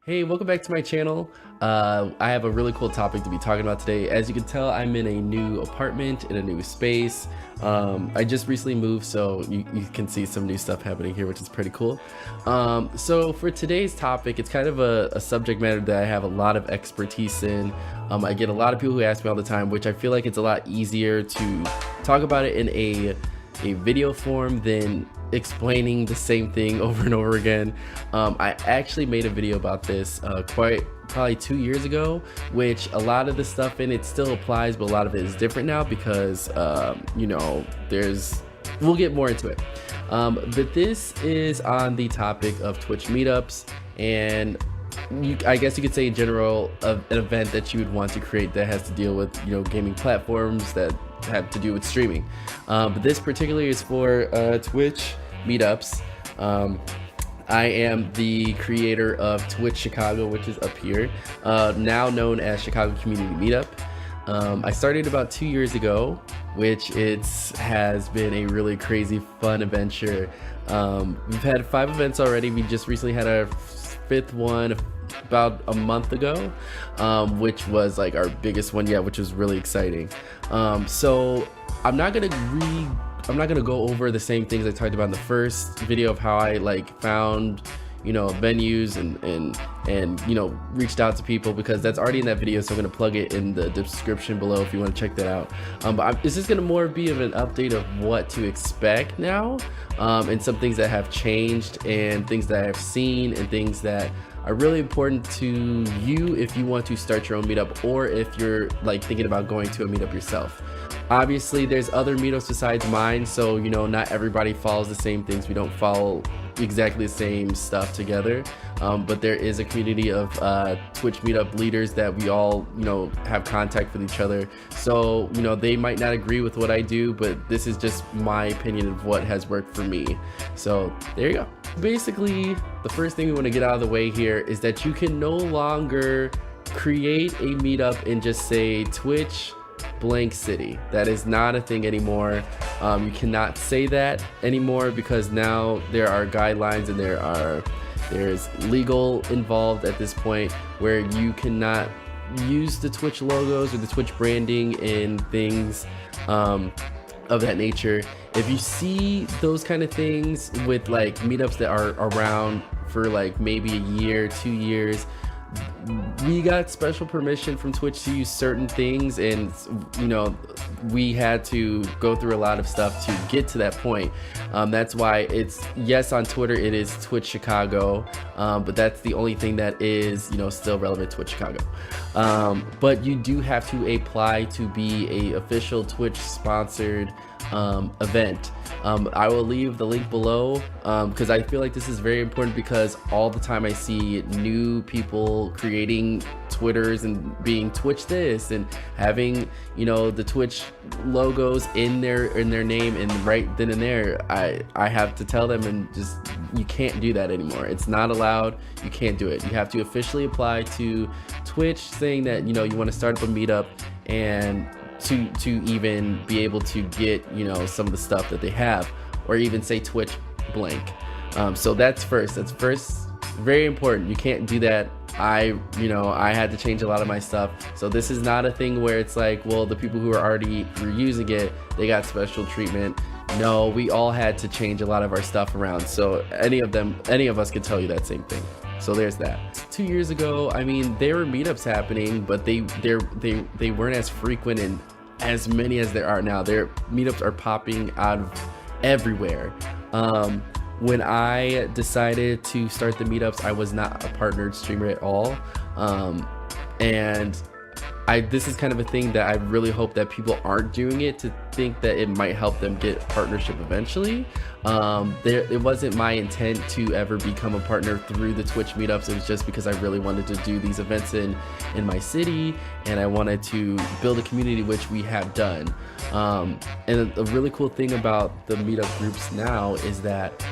Hey, welcome back to my channel. I have a really cool topic to be talking about today. As you can tell, I'm in a new apartment, in a new space. I just recently moved, so you can see some new stuff happening here, which is pretty cool. So for today's topic, it's kind of a subject matter that I have a lot of expertise in. I get a lot of people who ask me all the time, which I feel like it's a lot easier to talk about it in a video form than explaining the same thing over and over again. I actually made a video about this probably 2 years ago, which a lot of the stuff in it still applies, but a lot of it is different now because we'll get more into it. But this is on the topic of Twitch meetups, and I guess you could say in general an event that you would want to create that has to deal with gaming platforms that have to do with streaming. But this particularly is for Twitch meetups. I am the creator of Twitch Chicago, which is up here, now known as Chicago Community Meetup. I started about 2 years ago, which has been a really crazy fun adventure. We've had 5 events already. We just recently had our 5th one about a month ago, which was like our biggest one yet, which was really exciting. So I'm not gonna go over the same things I talked about in the first video of how I found venues and reached out to people, because that's already in that video, so I'm gonna plug it in the description below if you want to check that out. But this is gonna more be of an update of what to expect now, and some things that have changed and things that I've seen and things that are really important to you if you want to start your own meetup, or if you're thinking about going to a meetup yourself. Obviously there's other meetups besides mine, so not everybody follows the same things. We don't follow exactly the same stuff together, but there is a community of Twitch meetup leaders that we all have contact with each other. So they might not agree with what I do, but this is just my opinion of what has worked for me. So there you go. Basically, the first thing we want to get out of the way here is that you can no longer create a meetup and just say Twitch blank city. That is not a thing anymore. You cannot say that anymore, because now there are guidelines and there's legal involved at this point, where you cannot use the Twitch logos or the Twitch branding in things of that nature. If you see those kind of things with meetups that are around for maybe a year, 2 years, we got special permission from Twitch to use certain things, and we had to go through a lot of stuff to get to that point. That's why yes, on Twitter it is Twitch Chicago, but that's the only thing that is still relevant to Twitch Chicago. But you do have to apply to be a official Twitch sponsored event. I will leave the link below, because I feel like this is very important, because all the time I see new people creating Twitters and being Twitch this and having the Twitch logos in their name, and right then and there I have to tell them, and just, you can't do that anymore. It's not allowed. You can't do it. You have to officially apply to Twitch saying that you want to start up a meetup, and to even be able to get some of the stuff that they have, or even say Twitch blank. So that's first very important. You can't do that. I had to change a lot of my stuff, so this is not a thing where it's well, the people who were using it, they got special treatment. No, we all had to change a lot of our stuff around, so any of us could tell you that same thing. So there's that. 2 years ago, I mean, there were meetups happening, but they weren't as frequent and as many as there are now. Their meetups are popping out of everywhere. When I decided to start the meetups, I was not a partnered streamer at all, and this is kind of a thing that I really hope that people aren't doing it to think that it might help them get partnership eventually. It wasn't my intent to ever become a partner through the Twitch meetups. It was just because I really wanted to do these events in my city, and I wanted to build a community, which we have done. And the really cool thing about the meetup groups now is that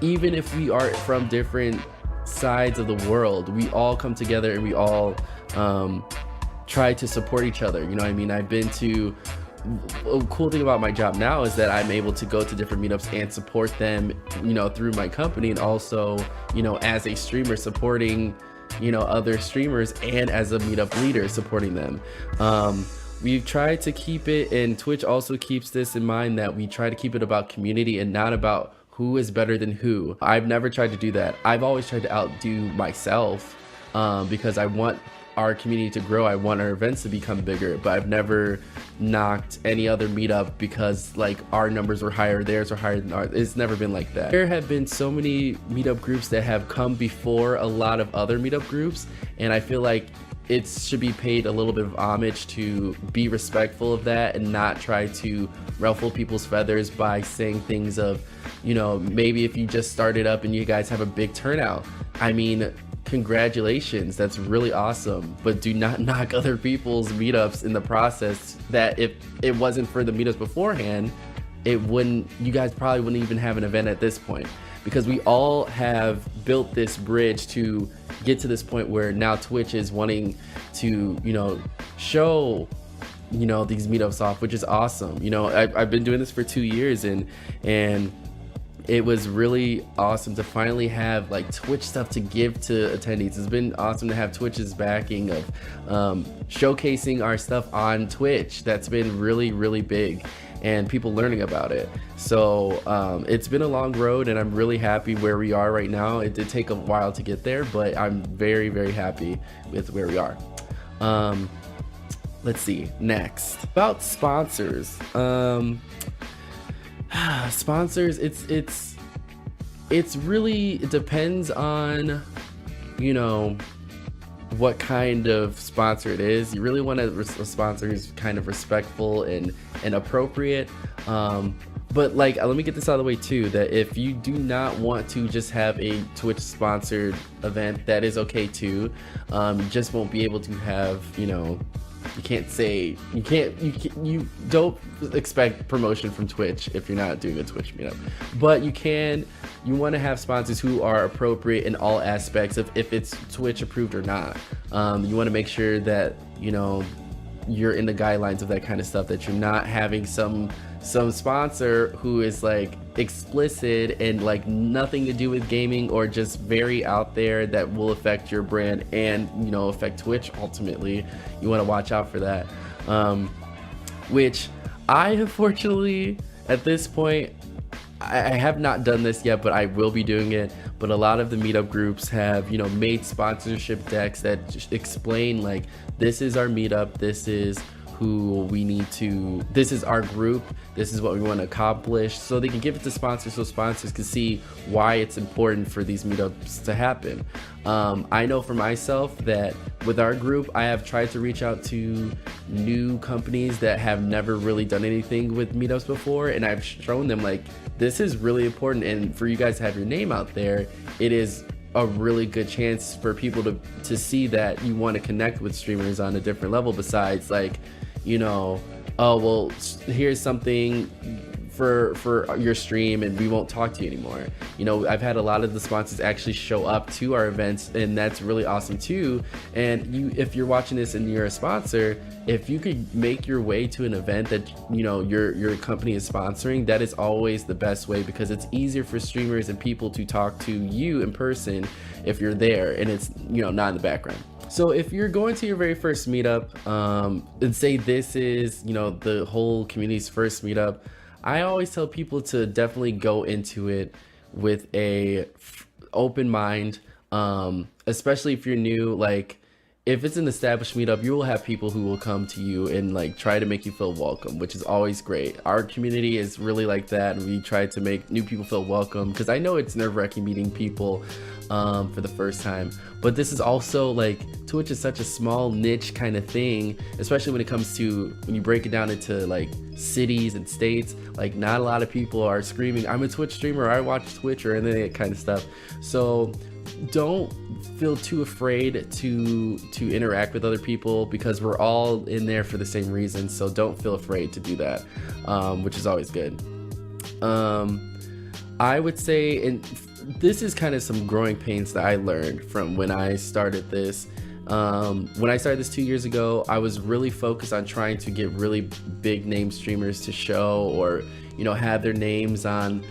even if we are from different sides of the world, we all come together and we all try to support each other. I've been to a cool thing about my job now is that I'm able to go to different meetups and support them, through my company, and also, as a streamer supporting, other streamers, and as a meetup leader supporting them. We've tried to keep it, and Twitch also keeps this in mind, that we try to keep it about community and not about who is better than who. I've never tried to do that. I've always tried to outdo myself, because I want our community to grow. I want our events to become bigger, but I've never knocked any other meetup because like our numbers were higher, theirs are higher than ours. It's never been like that. There have been so many meetup groups that have come before a lot of other meetup groups, and I feel like it should be paid a little bit of homage to be respectful of that and not try to ruffle people's feathers by saying things of, maybe if you just started up and you guys have a big turnout, I mean, congratulations, that's really awesome, but do not knock other people's meetups in the process. That if it wasn't for the meetups beforehand, you guys probably wouldn't even have an event at this point, because we all have built this bridge to get to this point where now Twitch is wanting to, show, these meetups off, which is awesome. I've been doing this for 2 years, and it was really awesome to finally have like Twitch stuff to give to attendees. It's been awesome to have Twitch's backing of showcasing our stuff on Twitch. That's been really, really big, and people learning about it. So it's been a long road, and I'm really happy where we are right now. It did take a while to get there, but I'm very, very happy with where we are. Let's see, next about sponsors. Sponsors, it's really, it depends on what kind of sponsor it is. You really want a sponsor who's kind of respectful and appropriate, but like, let me get this out of the way too, that if you do not want to just have a Twitch sponsored event, that is okay too. You just won't be able to have, you don't expect promotion from Twitch if you're not doing a Twitch meetup, but you want to have sponsors who are appropriate in all aspects of if it's Twitch approved or not. You want to make sure that you're in the guidelines of that kind of stuff, that you're not having some sponsor who is like explicit and like nothing to do with gaming, or just very out there that will affect your brand and affect Twitch ultimately. You want to watch out for that, which I unfortunately at this point, I have not done this yet, but I will be doing it. But a lot of the meetup groups have made sponsorship decks that just explain like, this is our meetup, this is who we need to, this is our group, this is what we want to accomplish, so they can give it to sponsors, so sponsors can see why it's important for these meetups to happen. I know for myself that with our group, I have tried to reach out to new companies that have never really done anything with meetups before, and I've shown them like, this is really important, and for you guys to have your name out there, it is a really good chance for people to see that you want to connect with streamers on a different level, besides like, oh well, here's something for your stream and we won't talk to you anymore. I've had a lot of the sponsors actually show up to our events, and that's really awesome too. And if you're watching this and you're a sponsor, if you could make your way to an event that your company is sponsoring, that is always the best way, because it's easier for streamers and people to talk to you in person if you're there and it's not in the background. So if you're going to your very first meetup, and say this is the whole community's first meetup, I always tell people to definitely go into it with a open mind, especially if you're new. Like, if it's an established meetup, you will have people who will come to you and like try to make you feel welcome, which is always great. Our community is really like that, and we try to make new people feel welcome, because I know it's nerve-wracking meeting people for the first time, but this is also like, Twitch is such a small niche kind of thing, especially when it comes to, when you break it down into like cities and states. Like, not a lot of people are screaming, I'm a Twitch streamer, I watch Twitch, or any of that kind of stuff. So don't feel too afraid to interact with other people, because we're all in there for the same reason. So don't feel afraid to do that, which is always good. I would say, and this is kind of some growing pains that I learned from when I started this, When I started this 2 years ago, I was really focused on trying to get really big name streamers to show, or have their names on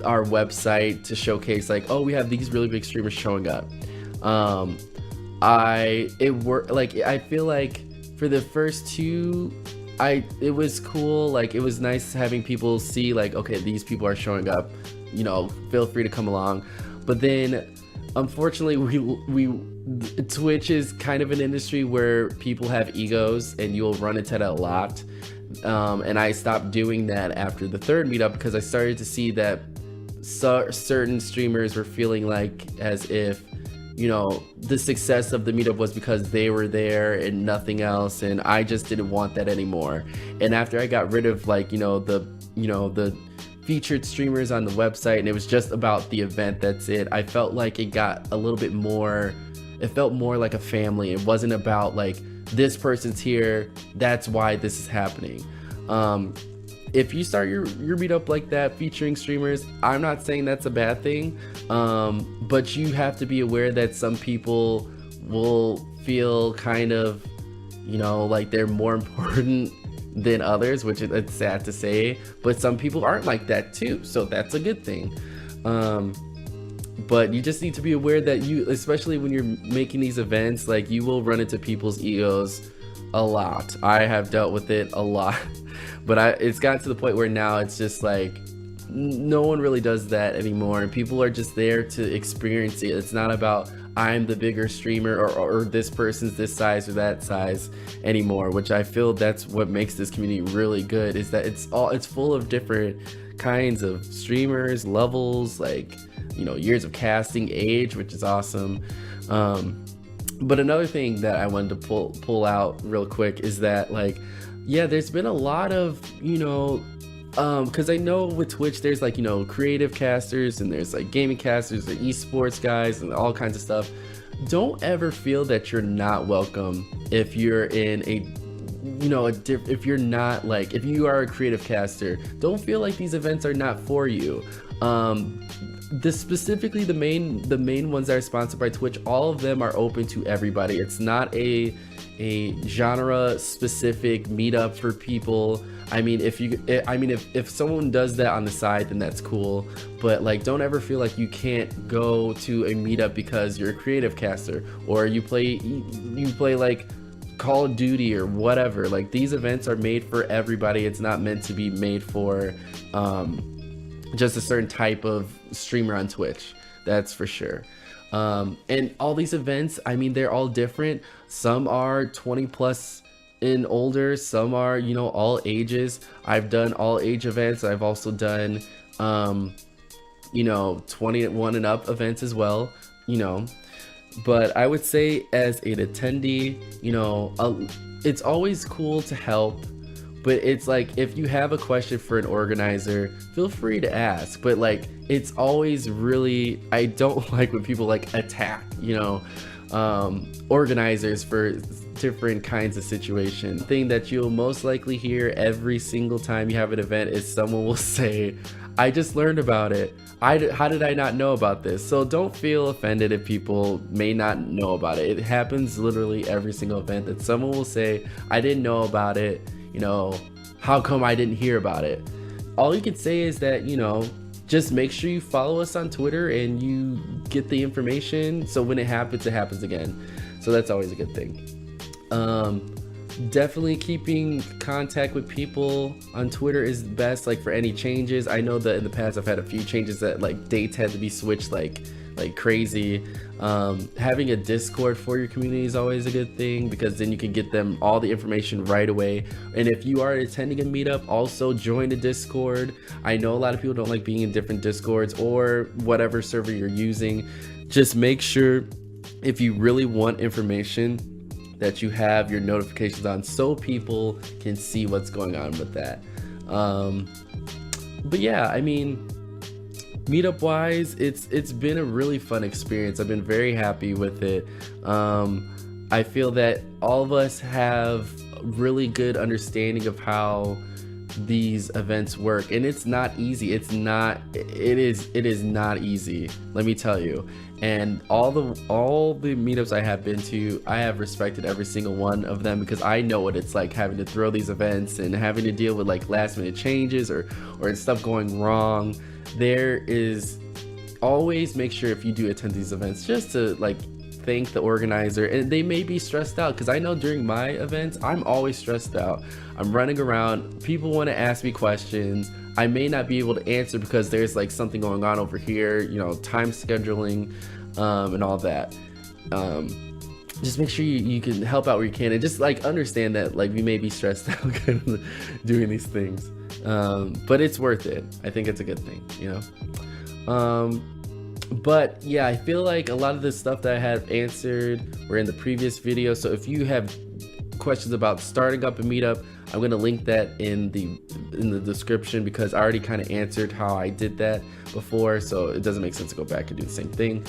our website to showcase, like, oh, we have these really big streamers showing up. I feel like for the first two, it was cool. Like, it was nice having people see, like, okay, these people are showing up, feel free to come along. But then unfortunately, Twitch is kind of an industry where people have egos, and you'll run into that a lot. And I stopped doing that after the third meetup, because I started to see that certain streamers were feeling like as if the success of the meetup was because they were there and nothing else, and I just didn't want that anymore. And after I got rid of the featured streamers on the website, and it was just about the event, that's it, I felt like it got a little bit more, it felt more like a family. It wasn't about like, this person's here, that's why this is happening. If you start your meetup like that, featuring streamers, I'm not saying that's a bad thing, but you have to be aware that some people will feel kind of, like they're more important than others, which it's sad to say, but some people aren't like that too, so that's a good thing. But you just need to be aware that especially when you're making these events, like, you will run into people's egos a lot. I have dealt with it a lot. But it's gotten to the point where now it's just like, no one really does that anymore. People are just there to experience it. It's not about, I'm the bigger streamer, or this person's this size or that size anymore, which I feel that's what makes this community really good, is that it's full of different kinds of streamers, levels, like, years of casting, age, which is awesome. But another thing that I wanted to pull out real quick is that, like, yeah, there's been a lot of, because I know with Twitch, there's like, creative casters, and there's like gaming casters and esports guys and all kinds of stuff. Don't ever feel that you're not welcome if you're in if you're not, like, if you are a creative caster, don't feel like these events are not for you. Specifically the main ones that are sponsored by Twitch, all of them are open to everybody. It's not a genre specific meetup for people. If someone does that on the side, then that's cool, but like, don't ever feel like you can't go to a meetup because you're a creative caster, or you play like Call of Duty or whatever. Like, these events are made for everybody. It's not meant to be made for just a certain type of streamer on Twitch, that's for sure. And all these events, they're all different. Some are 20 plus and older, some are, all ages. I've done all age events. I've also done 21 and up events as well, but I would say, as an attendee, it's always cool to help. But it's like, if you have a question for an organizer, feel free to ask. But like, it's always really, I don't like when people like attack, organizers for different kinds of situations. The thing that you'll most likely hear every single time you have an event is someone will say, I just learned about it. How did I not know about this? So don't feel offended if people may not know about it. It happens literally every single event that someone will say, I didn't know about it. How come I didn't hear about it? All you can say is that, just make sure you follow us on Twitter and you get the information, so when it happens again. So that's always a good thing. Definitely keeping contact with people on Twitter is best, like, for any changes. I know that in the past I've had a few changes that, like, dates had to be switched like crazy. Having a Discord for your community is always a good thing, because then you can get them all the information right away. And if you are attending a meetup, also join a Discord. I know a lot of people don't like being in different Discords or whatever server you're using. Just make sure, if you really want information, that you have your notifications on so people can see what's going on with that. But yeah, meetup wise, it's been a really fun experience. I've been very happy with it. I feel that all of us have really good understanding of how these events work, and it's not easy. It is not easy, let me tell you. And all the meetups I have been to, I have respected every single one of them, because I know what it's like having to throw these events and having to deal with like last minute changes or stuff going wrong. There is always, make sure if you do attend these events, just to like thank the organizer. And they may be stressed out, because I know during my events I'm always stressed out. I'm running around, people want to ask me questions, I may not be able to answer because there's like something going on over here, you know, time scheduling, and all that. Just make sure you can help out where you can, and just like understand that like we may be stressed out kind of doing these things, but it's worth it. I think it's a good thing, you know. But yeah, I feel like a lot of the stuff that I have answered were in the previous video. So if you have questions about starting up a meetup, I'm going to link that in the description, because I already kind of answered how I did that before, so it doesn't make sense to go back and do the same thing.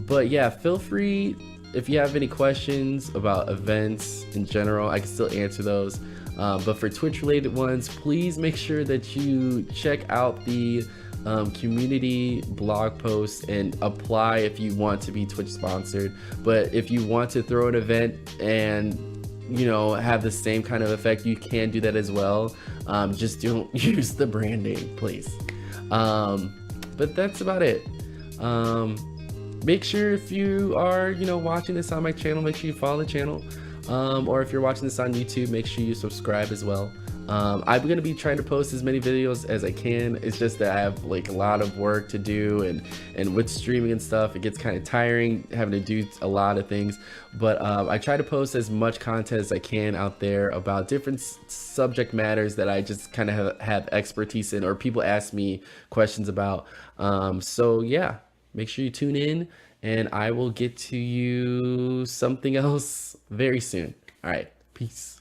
But yeah, feel free, if you have any questions about events in general, I can still answer those. But for Twitch related ones, please make sure that you check out the community blog posts and apply if you want to be Twitch sponsored. But if you want to throw an event and, you know, have the same kind of effect, you can do that as well. Just don't use the brand name, please. But that's about it. Make sure if you are, you know, watching this on my channel, make sure you follow the channel. Or if you're watching this on YouTube, make sure you subscribe as well. I'm going to be trying to post as many videos as I can. It's just that I have like a lot of work to do, and with streaming and stuff, it gets kind of tiring having to do a lot of things. But I try to post as much content as I can out there about different subject matters that I just kind of have expertise in, or people ask me questions about. So yeah, make sure you tune in, and I will get to you something else very soon. All right, peace.